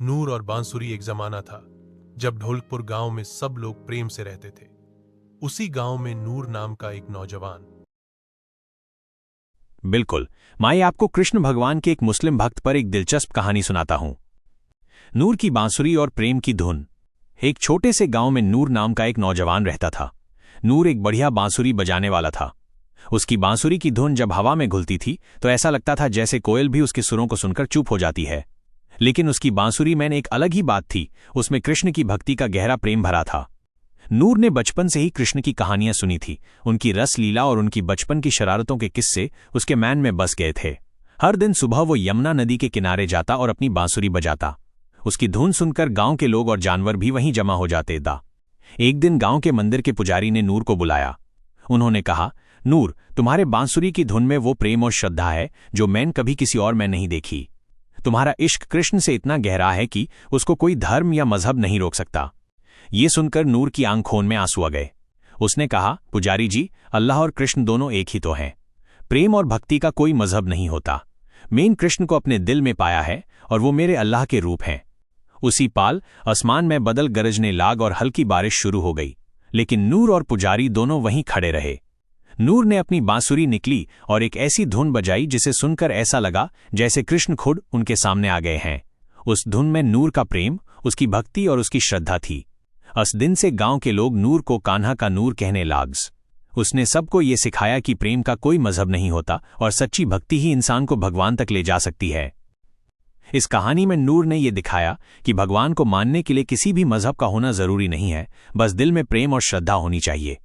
नूर और बांसुरी एक जमाना था जब ढोलकपुर गांव में सब लोग प्रेम से रहते थे। उसी गांव में नूर नाम का एक नौजवान। बिल्कुल। मैं आपको कृष्ण भगवान के एक मुस्लिम भक्त पर एक दिलचस्प कहानी सुनाता हूं। नूर की बांसुरी और प्रेम की धुन। एक छोटे से गांव में नूर नाम का एक नौजवान रहता था। नूर एक बढ़िया बांसुरी बजाने वाला था। उसकी बांसुरी की धुन जब हवा में घुलती थी तो ऐसा लगता था जैसे कोयल भी उसके सुरों को सुनकर चुप हो जाती है। लेकिन उसकी बांसुरी में एक अलग ही बात थी। उसमें कृष्ण की भक्ति का गहरा प्रेम भरा था। नूर ने बचपन से ही कृष्ण की कहानियां सुनी थी। उनकी रस लीला और उनकी बचपन की शरारतों के किस्से उसके मैन में बस गए थे। हर दिन सुबह वो यमुना नदी के किनारे जाता और अपनी बांसुरी बजाता। उसकी धुन सुनकर गांव के लोग और जानवर भी वहीं जमा हो जाते दा। एक दिन गांव के मंदिर के पुजारी ने नूर को बुलाया। उन्होंने कहा, नूर, तुम्हारे बांसुरी की धुन में वो प्रेम और श्रद्धा है जो मैंने कभी किसी और में नहीं देखी। तुम्हारा इश्क कृष्ण से इतना गहरा है कि उसको कोई धर्म या मजहब नहीं रोक सकता। ये सुनकर नूर की आंखों में आंसू आ गए। उसने कहा, पुजारी जी, अल्लाह और कृष्ण दोनों एक ही तो हैं। प्रेम और भक्ति का कोई मजहब नहीं होता। मैंने कृष्ण को अपने दिल में पाया है और वो मेरे अल्लाह के रूप हैं। उसी पाल आसमान में बदल गरजने लाग और हल्की बारिश शुरू हो गई। लेकिन नूर और पुजारी दोनों वहीं खड़े रहे। नूर ने अपनी बांसुरी निकली और एक ऐसी धुन बजाई जिसे सुनकर ऐसा लगा जैसे कृष्ण खुद उनके सामने आ गए हैं। उस धुन में नूर का प्रेम, उसकी भक्ति और उसकी श्रद्धा थी। उस दिन से गांव के लोग नूर को कान्हा का नूर कहने लागस। उसने सबको ये सिखाया कि प्रेम का कोई मजहब नहीं होता और सच्ची भक्ति ही इंसान को भगवान तक ले जा सकती है। इस कहानी में नूर ने यह दिखाया कि भगवान को मानने के लिए किसी भी मजहब का होना जरूरी नहीं है, बस दिल में प्रेम और श्रद्धा होनी चाहिए।